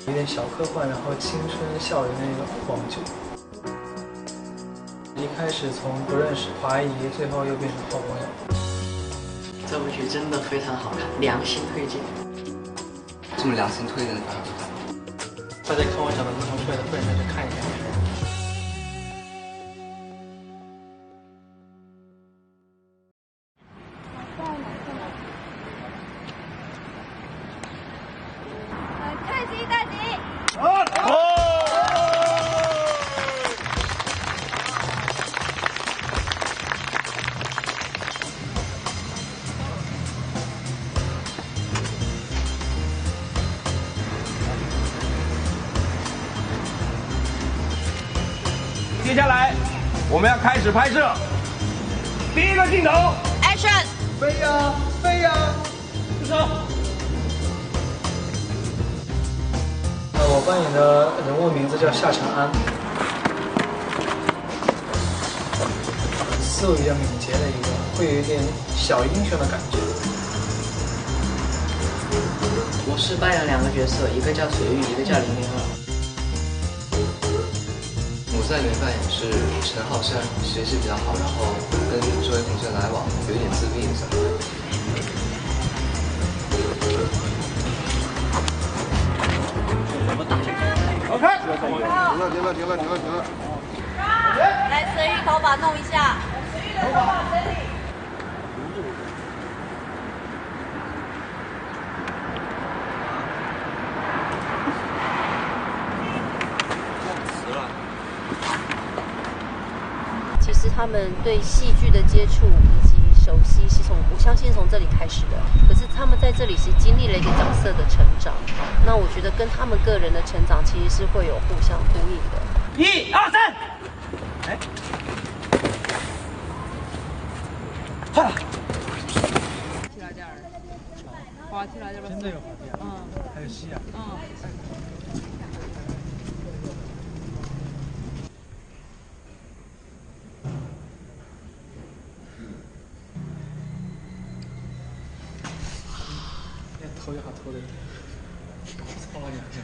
有点小科幻，然后青春校园的那个晃旧。一开始从不认识怀疑，最后又变成好朋友。这部剧真的非常好看，良心推荐。这么良心推荐的剧，大家看我讲的这么出来的，不然再去看一下。看齐大吉！接下来我们要开始拍摄，第一个镜头 ，Action！ 飞呀飞呀！住手！我扮演的人物名字叫夏承安，思维比较敏捷的一个，会有一点小英雄的感觉。我是扮演两个角色，一个叫水玉，一个叫002。我在里面扮演是陈浩山，学习比较好，然后跟周围同学来往，有一点自闭的小孩。OK， 停了。来，随玉头发弄一下。头发整理。其实他们对戏剧的接触以及熟悉是我相信从这里开始的。可是他们在这里是经历了一个角色的成长，那我觉得跟他们个人的成长其实是会有互相呼应的。1、2、3，哎，好了。滑起来点吧。真的有滑梯啊？还有戏啊？头也好头的，操我娘的！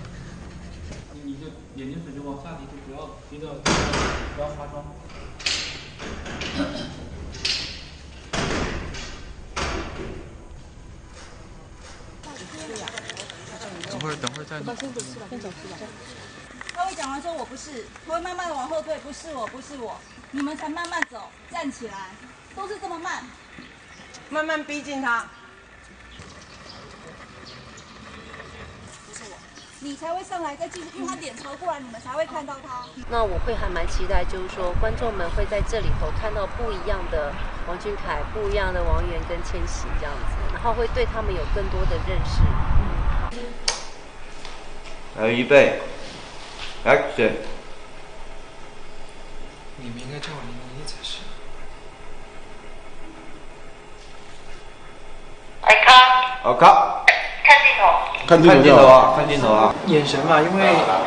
你就眼睛水就往下离，就不要化妆。等会儿再弄。先走去吧。他会讲完说我不是，他会慢慢的往后退，不是我，你们才慢慢走，站起来，都是这么慢，慢慢逼近他。你才会上来再继续，因为他脸朝过来，你们才会看到他。那我会还蛮期待，就是说观众们会在这里头看到不一样的王俊凯，不一样的王源跟千玺这样子，然后会对他们有更多的认识。来，预备 ，Action！ 你们应该叫我001才是。好，卡。看镜头啊！眼神嘛，因为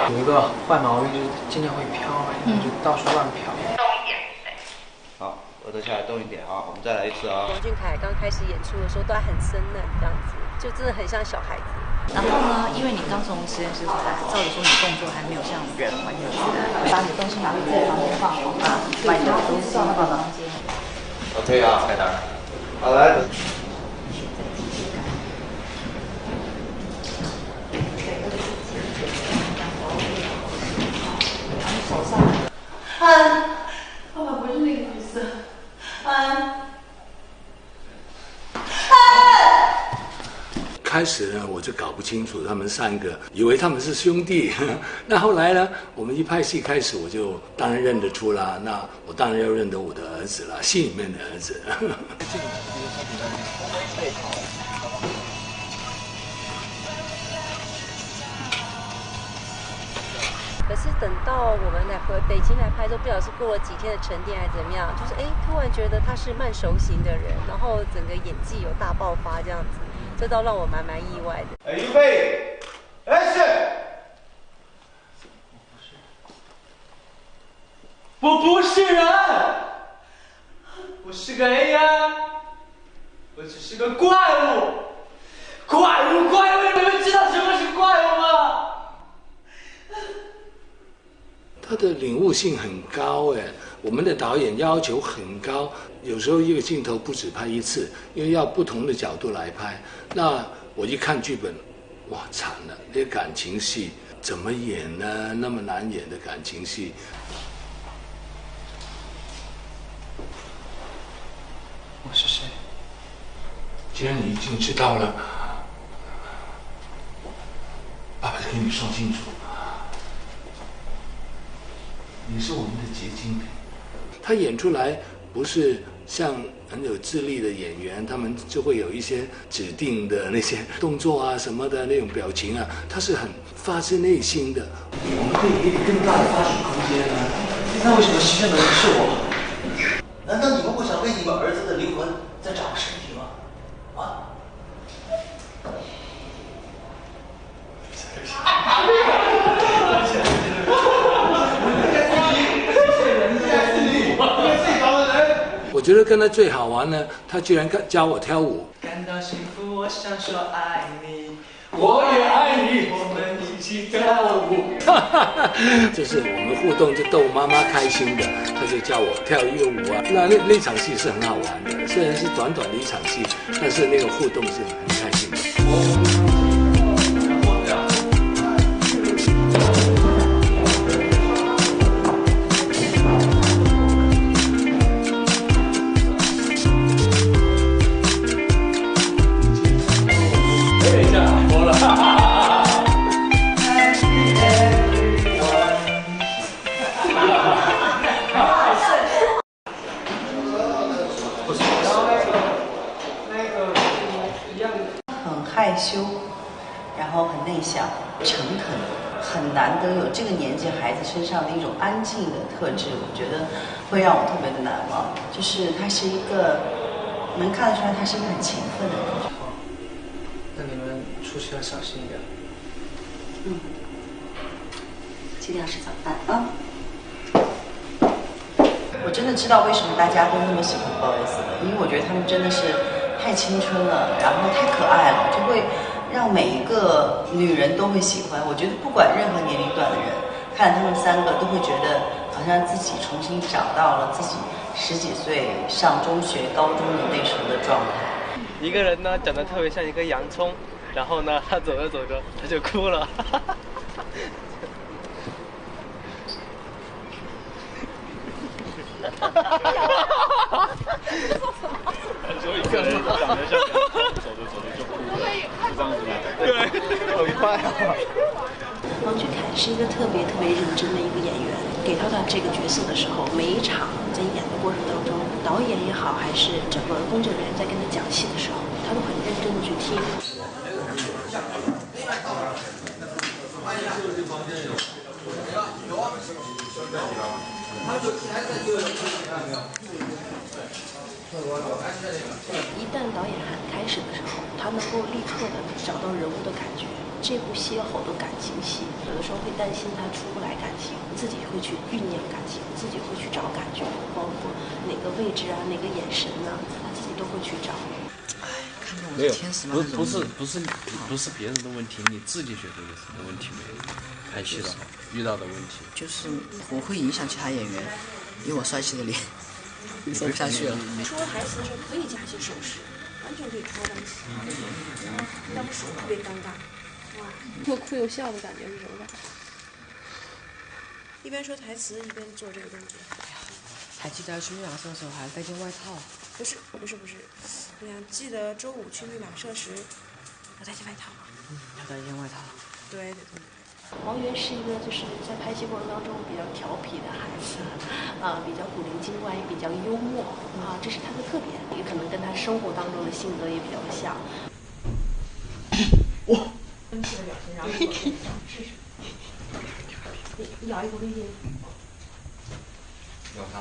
有一个坏毛病，就是经常会飘，就到处乱飘。好，额头下来动一点啊！我们再来一次啊！王俊凯刚开始演出的时候都还很生嫩，这样子就真的很像小孩子。然后呢，因为你刚从实验室回来，照理说你动作还没有像人完全自然，把你的东西拿回自己房间放好，把你的东西到那个房间。OK 啊，开单。好来。安，爸爸不是那个女生，安。开始呢，我就搞不清楚他们三个，以为他们是兄弟。那后来呢，我们一拍戏开始，我就当然认得出啦。那我当然要认得我的儿子啦，戏里面的儿子。可是等到我们回北京来拍，都不晓得是过了几天的沉淀还是怎么样，就是突然觉得他是慢熟型的人，然后整个演技有大爆发这样子，这倒让我蛮意外的。预备 ，Action！ 我不是人，我是个 AI， 我只是个怪物，怪物，你们知道什么是怪物吗？他的领悟性很高哎。我们的导演要求很高，有时候一个镜头不止拍一次，因为要不同的角度来拍。那我一看剧本，哇，惨了，那感情戏怎么演呢？那么难演的感情戏。我是谁？既然你已经知道了，爸爸跟你说清楚，你是我们的结晶品。他演出来不是像很有智力的演员，他们就会有一些指定的那些动作啊什么的那种表情啊，他是很发自内心的。我们可以给你更大的发展空间啊。那为什么牺牲的人是我？难道你们不想为你们儿子的灵魂再找个身体吗？啊？我觉得跟他最好玩呢，他居然教我跳舞。感到幸福，我想说爱你，我也爱你，我们一起跳舞。就是我们互动就逗妈妈开心的，他就教我跳一个舞啊。那场戏是很好玩的，虽然是短短的一场戏，但是那个互动是很开心的。很害羞，然后很内向、诚恳，很难得有这个年纪孩子身上的一种安静的特质，我觉得会让我特别的难忘。就是他是一个，能看得出来他是一个很勤奋的人。那你们出去要小心一点。记得要吃早饭啊！我真的知道为什么大家都那么喜欢 BOYS 了，因为我觉得他们真的是太青春了，然后太可爱了，就会让每一个女人都会喜欢。我觉得不管任何年龄段的人，看他们三个都会觉得好像自己重新找到了自己10几岁上中学、高中的那时候的状态。一个人呢长得特别像一个洋葱，然后呢他走着走着他就哭了。说一个人长得像走着走着就哭了，是这样子吗？对，好快啊！王俊凯是一个特别认真的一个演员，给到他这个角色的时候，每一场在演的过程当中，导演也好，还是整个工作人员在跟他讲戏的时候，他都很认真的去听。一旦导演喊开始的时候，他能够立刻的找到人物的感觉。这部戏有好多感情戏，有的时候会担心他出不来感情，自己会去酝酿感情，自己会去找感觉，包括哪个位置啊，哪个眼神啊，他自己都会去找。没有，不是别人的问题，你自己觉得有什么问题没有？拍戏的遇到的问题，就是我会影响其他演员，因为我帅气的脸说不下去了。说台词的时候可以加一些手势，完全可以拖在一起，要不手特别尴尬。哇，又哭又笑的感觉是什么感觉？一边说台词一边做这个动作。还记得去密码社的时候还带件外套？不是，你还记得周5去密码社时，我带件外套吗？要带一件外套。对。王源是一个就是在拍戏过程当中比较调皮的孩子，比较古灵精怪，也比较幽默啊，这是他的特点，也可能跟他生活当中的性格也比较像。哇！生气的表情，然后试试。你咬一口冰淇淋。咬它。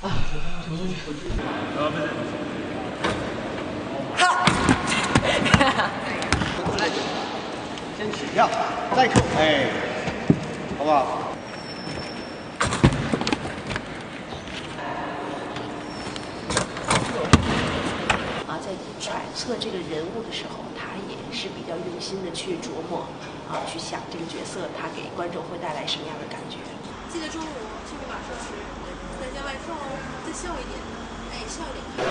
啊！吐出去。来，先起跳，再扣，哎，好不好？在揣测色这个人物的时候，他也是比较用心的去琢磨去想这个角色他给观众会带来什么样的感觉。记得中午去马寿时在家外放哦，再笑一点，哎，笑一点。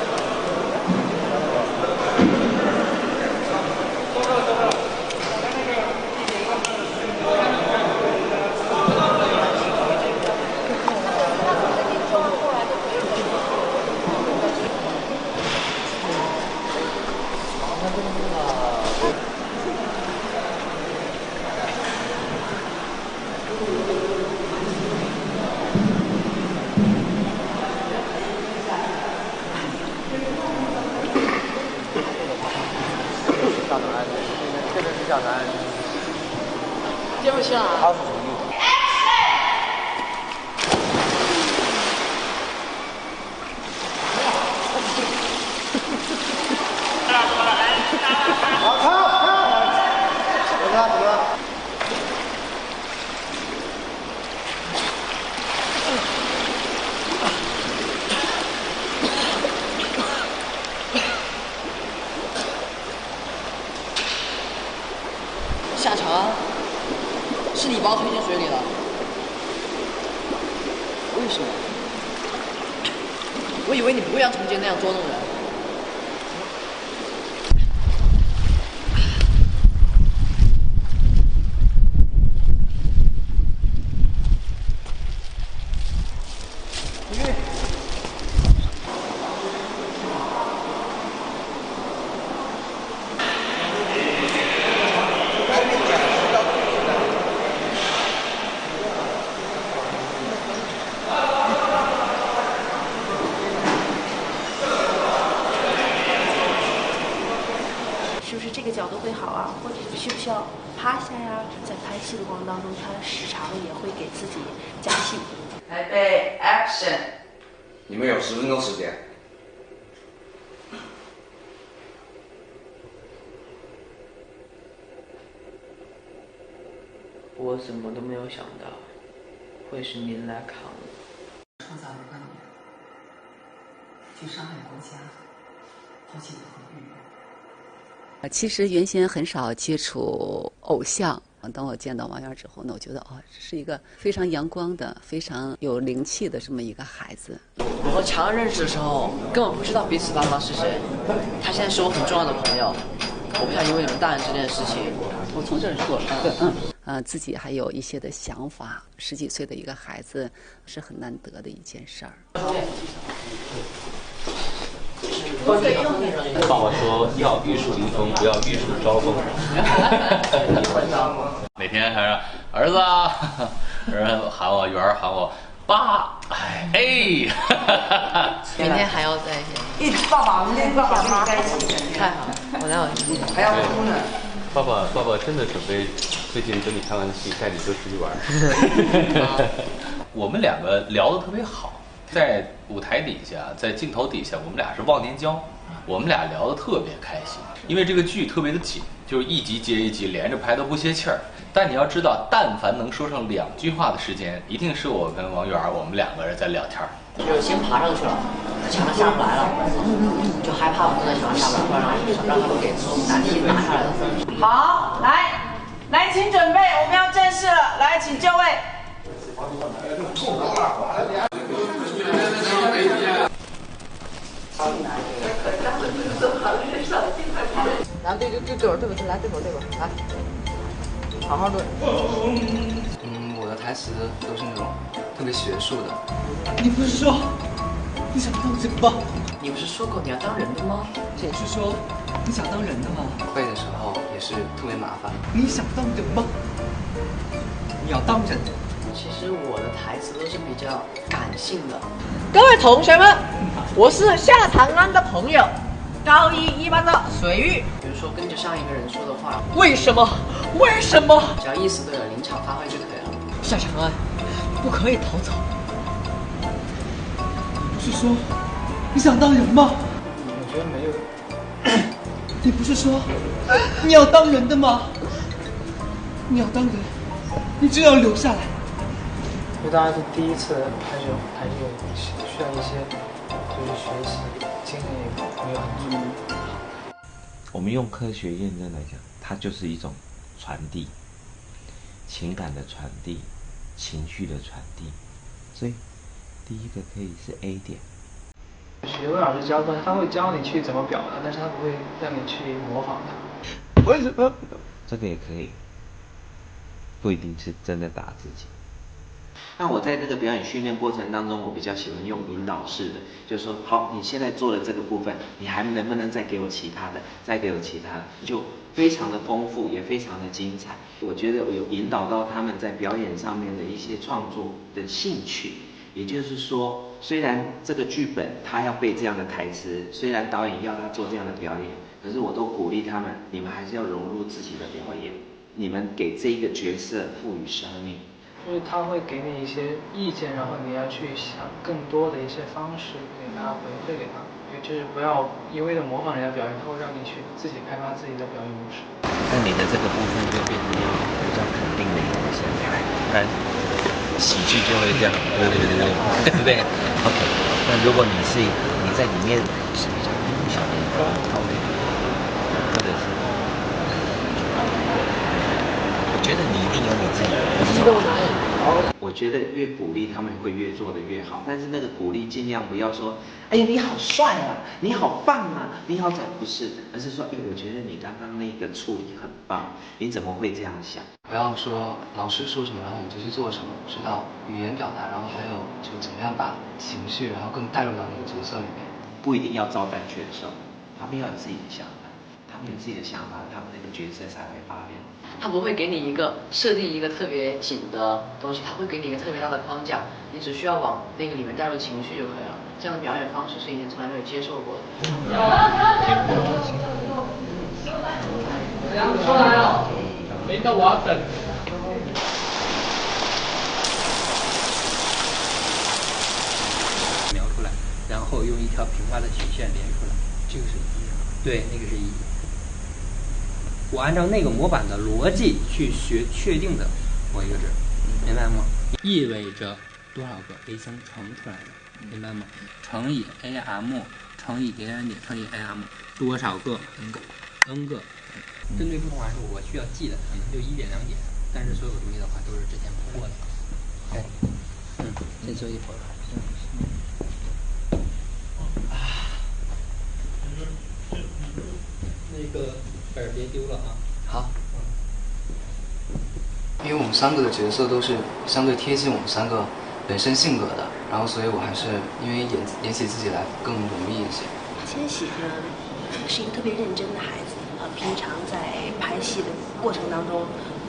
接不起来。好，看，怎么了？下场是你把我推进水里了，为什么？我以为你不会像从前那样捉弄人。是不是这个角度会好啊？或者是需不需要趴下呀？在拍戏的过程当中，他时常也会给自己加戏。预备 ，Action！ 你们有10分钟时间。我怎么都没有想到，会是您来扛。创造一个女人，去伤害国家，抛弃我和育人。其实原先很少接触偶像，当我见到王源之后呢，我觉得这是一个非常阳光的、非常有灵气的这么一个孩子。我和强认识的时候，根本不知道彼此爸妈是谁。他现在是我很重要的朋友，我不想因为你们大人之间的事情，我从这儿过了。自己还有一些的想法，10几岁的一个孩子是很难得的一件事儿。爸爸说要玉树临风，不要玉树招风。每天还是儿子啊，儿子喊我，圆儿喊我爸，明天还要在一起。爸爸，明天爸爸跟你在一起。太好了，我来还要哭呢。爸爸真的准备最近跟你看完戏带你就出去玩。我们2个聊得特别好，在舞台底下，在镜头底下，我们俩是忘年交，我们俩聊得特别开心。因为这个剧特别的紧，就是一集接一集连着拍都不歇气儿。但你要知道，但凡能说上2句话的时间，一定是我跟王源我们2个人在聊天。就先爬上去了，墙下不来了，就害怕我们在墙下不来，让他们给男一拿下来了。好，来，请准备，我们要正式了，来，请就位。来对会儿，来对会儿，来，好好对。我的台词都是那种特别学术的。你不是说你想当人吗？你不是说过你要当人的吗？我是说你想当人的吗？背的时候也是特别麻烦。你想当人吗？你要当人。其实我的台词都是比较感性的。各位同学们，我是下长安的朋友，高1班的水玉。比如说跟着上一个人说的话，为什么？为什么？只要意思对了，临场发挥就可以了。夏长安，不可以逃走。你不是说你想当人吗？我觉得没有。你不是说你要当人的吗？你要当人，你就要留下来。因为大家是第一次拍摄，还是需要一些就是学习经历，没有很我们用科学验证来讲，它就是一种传递，情感的传递，情绪的传递。所以第一个可以是 A 点。学问老师教课，他会教你去怎么表达，但是他不会让你去模仿他。为什么？这个也可以，不一定是真的打自己。那我在这个表演训练过程当中，我比较喜欢用引导式的，就是说，好，你现在做的这个部分，你还能不能再给我其他的，再给我其他的，就非常的丰富，也非常的精彩。我觉得我有引导到他们在表演上面的一些创作的兴趣。也就是说，虽然这个剧本他要背这样的台词，虽然导演要他做这样的表演，可是我都鼓励他们，你们还是要融入自己的表演，你们给这一个角色赋予生命。就是他会给你一些意见，然后你要去想更多的一些方式给他回馈给他，就是不要一味的模仿人家表演，他会让你去自己开发自己的表演模式。那你的这个部分就变成一个比较肯定的一个现象，但喜剧就会这样，对不对 ？OK， 那如果你在里面是比较阴险的一个 OK， 或者是我觉得你一定有你自己的激动哪里？我觉得越鼓励他们会越做得越好，但是那个鼓励尽量不要说，哎呀你好帅啊，你好棒啊，你好怎么不是，而是说，哎，我觉得你刚刚那个处理很棒，你怎么会这样想？不要说老师说什么，然后你就去做什么，知道语言表达，然后还有就怎么样把情绪，然后更带入到那个角色里面。不一定要照单全收，他们要有自己的想法，他们有自己的想法，他们那个角色才会发亮。他不会给你一个设定一个特别紧的东西，他会给你一个特别大的框架，你只需要往那个里面带入情绪就可以了。这样的表演方式是以前从来没有接受过的。出来了，领导我等。描出来，然后用一条平滑的曲线连出来，这个是一。对，那个是一。我按照那个模板的逻辑去确定的某一个值，明白吗？意味着多少个 A 增乘出来的，明白吗？乘以 AM 乘以点点点乘以 AM 多少个 n 个。针对不同函数，我需要记的可能就1点2点，但是所有东西的话都是之前铺过的。哎，先休息一会儿。那个本儿别丢了啊。好。因为我们3个的角色都是相对贴近我们3个本身性格的，然后所以我还是因为演起自己来更容易一些。千玺呢是一个特别认真的孩子，平常在拍戏的过程当中，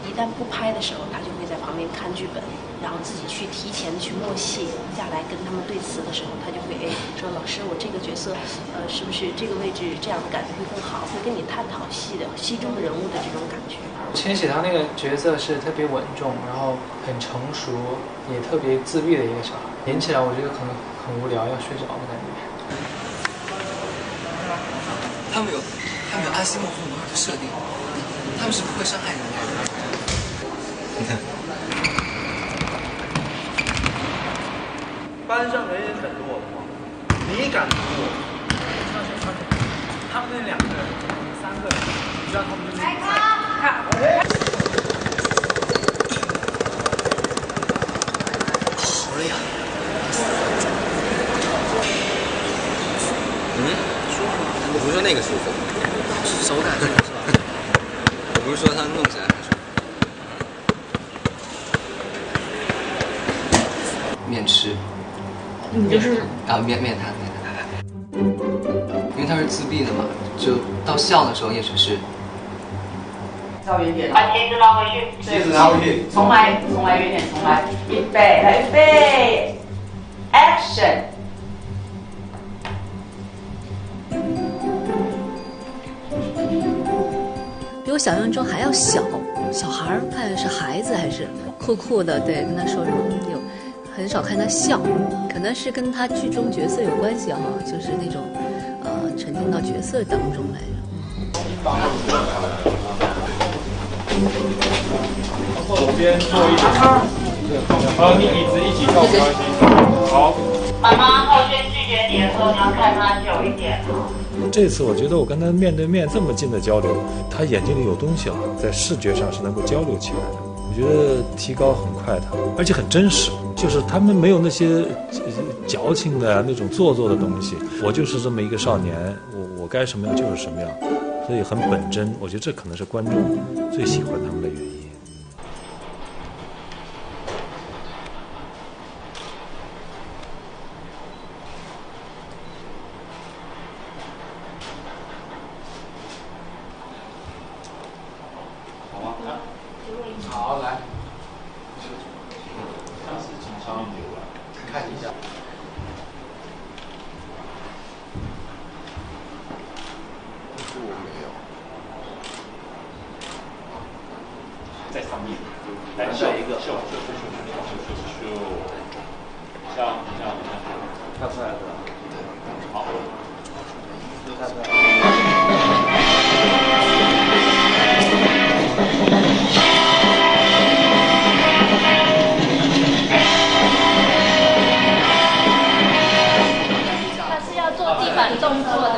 一旦不拍的时候，他就会在旁边看剧本，然后自己去提前的去默戏，下来跟他们对词的时候，他就会说老师，我这个角色是不是这个位置这样的感觉会更好，会跟你探讨戏中人物的这种感觉。千玺他那个角色是特别稳重，然后很成熟，也特别自律的一个小孩，演起来我觉得可能很无聊，要睡着的感觉。他们有阿西莫夫魔法的设定，他们是不会伤害人类的。班上人也很多的话，你敢过？他们那2个人、3个人，你知道他们就是好累呀！舒服吗？我不是说那个舒服，手感是吧？我不是说它弄起来很舒服。面吃。你就是啊，面瘫，因为他是自闭的嘛，就到笑的时候也只是。稍微远点。把鞋子拿回去。鞋子拿回去。重来远点，重来，预备 ，Action。比我想象中还要小孩儿，看是孩子还是酷酷的，对，跟他说什么有很少看他笑，可能是跟他剧中角色有关系哈，就是那种沉浸到角色当中来左边做一点，和你椅子一起靠关系。好。妈妈后轩拒绝你的时候，你要看他久一点。这次我觉得我跟他面对面这么近的交流，他眼睛里有东西了，在视觉上是能够交流起来的。我觉得提高很快的，而且很真实，就是他们没有那些矫情的那种做作的东西。我就是这么一个少年，我该什么样就是什么样，所以很本真。我觉得这可能是观众最喜欢他们的原因。好，来，上次紧张看一下。我没有，在上面，来秀一个，秀，像，跳出来了，好，跳出来了。动作的。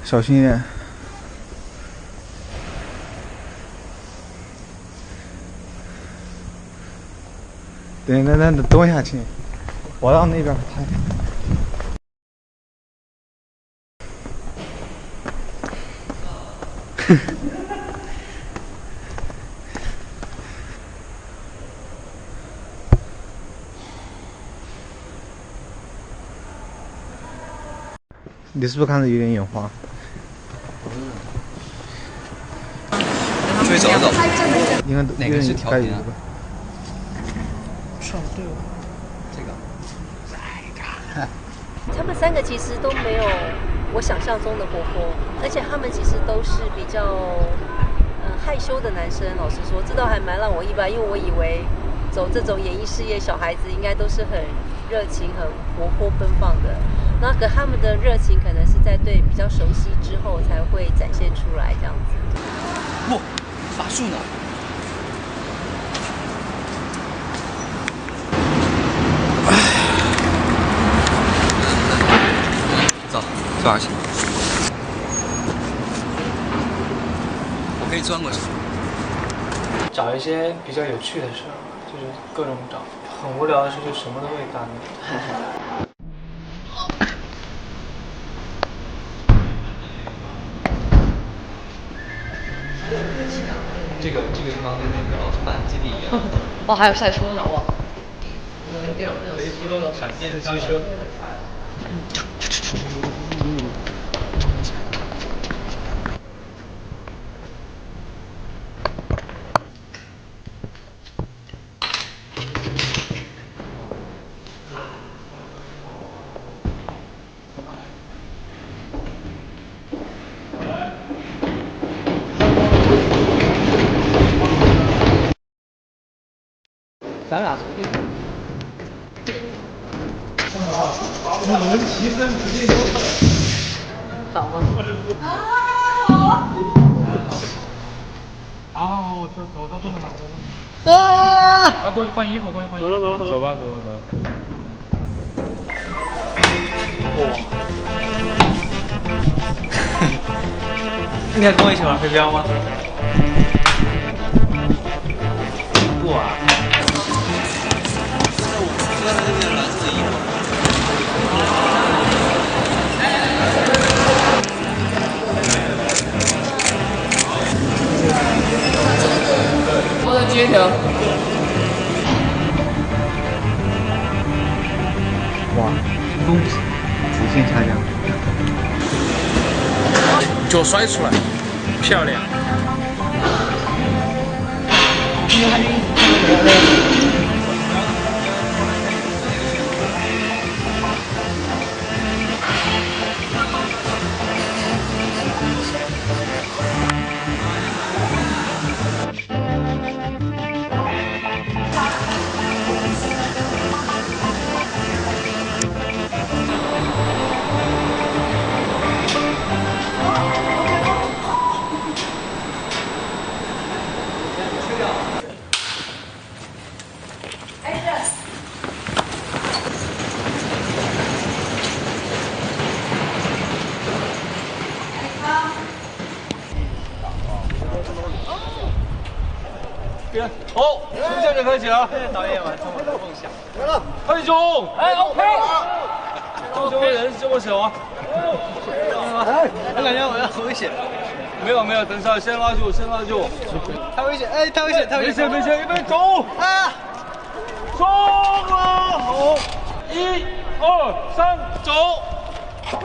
小心一点。等一下，亲，我到那边拍。你是不是看着有点眼花？出去走走。应该哪个是调频啊？上对了，这个。他们三个其实都没有我想象中的活泼，而且他们其实都是比较害羞的男生。老实说，这倒还蛮让我意外，因为我以为走这种演艺事业，小孩子应该都是很热情、很活泼奔放的。那可他们的热情可能是在对比较熟悉之后才会展现出来，这样子。哇，法术呢？走，坐下去。我可以钻过去。找一些比较有趣的事儿，就是各种找。很无聊的事就什么都会干的。这个地方跟那个奥特曼基地一样。哦，还有赛车呢，哇！雷弗多的闪电赛车。咱俩出去。我们齐身不进。倒吗？我走到这么哪了？过去换衣服，过去换衣服。走吧。哇！你还跟我一起玩飞镖吗？哇！我的接条。哇，恭喜，极限下降。脚摔出来，漂亮。边。好，现在开始了。导演完成我的梦想。快兄，哎 ，OK。这边人这么小啊？我感觉我要很危险。没有，等一下，先拉住。太危险，哎，太危险。没事，预备走。啊！冲啊！好，1、2、3，走！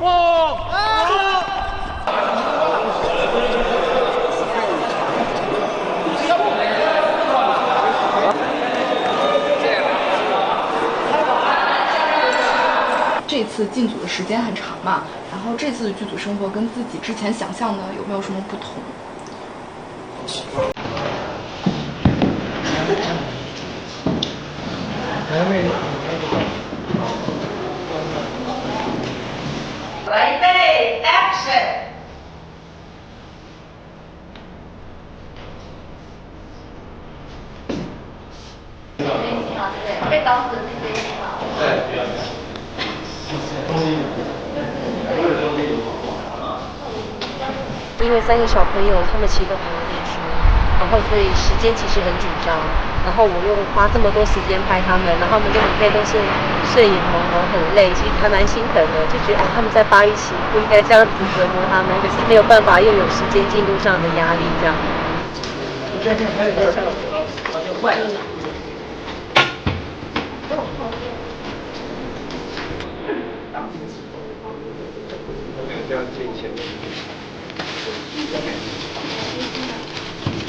哇！这次进组的时间很长嘛，然后这次的剧组生活跟自己之前想象的有没有什么不同？来备 ，Action！ 被刀子那边因为3个小朋友他们其实都还要念书，然后所以时间其实很紧张，然后我又花这么多时间拍他们，然后他们就每天都是睡眼朦胧，很累，其实还蛮心疼的，就觉得他们在巴黎期不应该这样子折磨他们，可是没有办法，又有时间进度上的压力这样。你在这还有个坏了。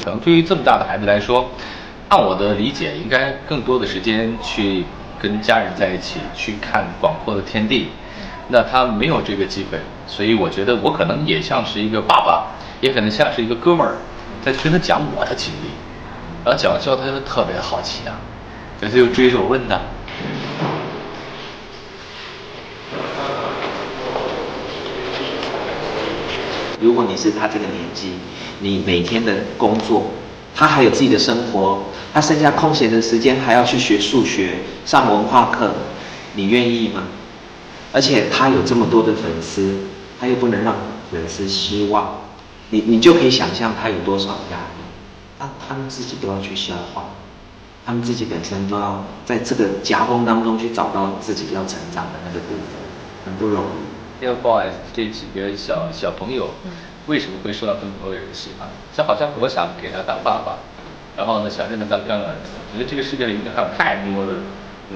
可能对于这么大的孩子来说，按我的理解，应该更多的时间去跟家人在一起，去看广阔的天地。那他没有这个机会，所以我觉得我可能也像是一个爸爸，也可能像是一个哥们儿，在跟他讲我的经历，然后讲完之后他就特别好奇啊，他就追着我问他。如果你是他这个年纪，你每天的工作，他还有自己的生活，他剩下空闲的时间还要去学数学、上文化课，你愿意吗？而且他有这么多的粉丝，他又不能让粉丝失望，你就可以想象他有多少压力。他们自己都要去消化，他们自己本身都要在这个夹缝当中去找到自己要成长的那个部分，很不容易。不好意思，这几个小朋友为什么会受到这么多人的喜欢？这好像我想给他当爸爸，然后呢想让他当干儿子。我觉得这个世界里面还有太多的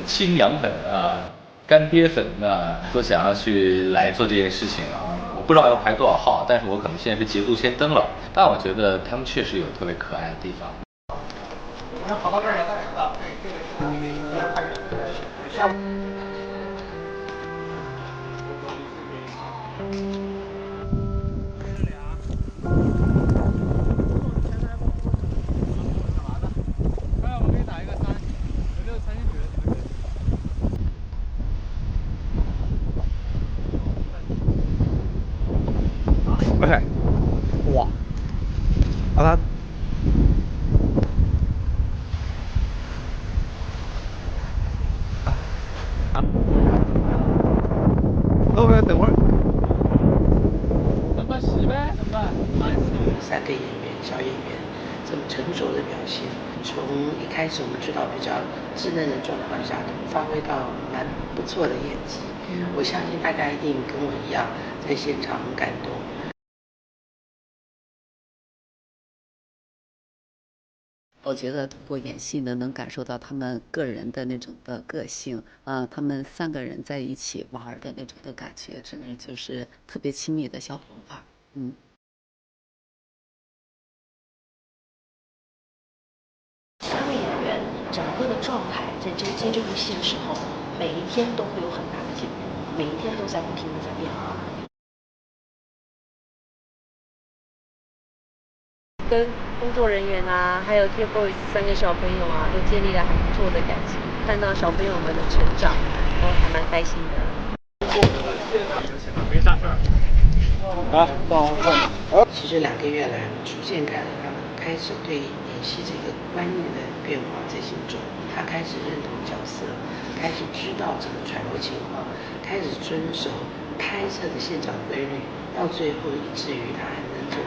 亲娘粉啊、干爹粉啊，都想要去来做这件事情啊。我不知道要排多少号，但是我可能现在是捷足先登了。但我觉得他们确实有特别可爱的地方。我们跑到这儿来干什么？OK， 哇，他OK，等会儿。咱们洗呗，怎么办？3个演员，小演员这么成熟的表现，从一开始我们知道比较稚嫩的状况下，发挥到蛮不错的演技。我相信大家一定跟我一样，在现场很感动。我觉得通过演戏呢，能感受到他们个人的那种的个性啊，他们3个人在一起玩的那种的感觉，真的就是特别亲密的小伙伴。3位演员整个的状态在接这部戏的时候，每一天都会有很大的进步，每一天都在不停的在变化。跟工作人员啊，还有 TFBOYS 3个小朋友啊，都建立了很不错的感情。看到小朋友们的成长，都还蛮开心的。没啥事儿。其实2个月来，逐渐看到他们开始对演戏这个观念的变化在心中，他开始认同角色，开始知道怎么传播情况，开始遵守拍摄的现场规律，到最后以至于他还能从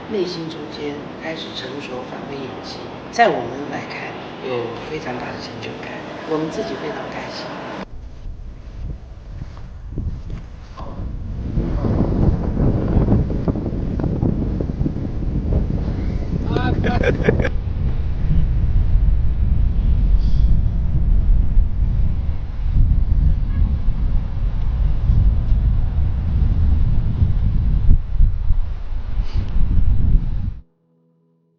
内心中间开始成熟发挥演技。在我们来看有非常大的成就感，我们自己非常开心。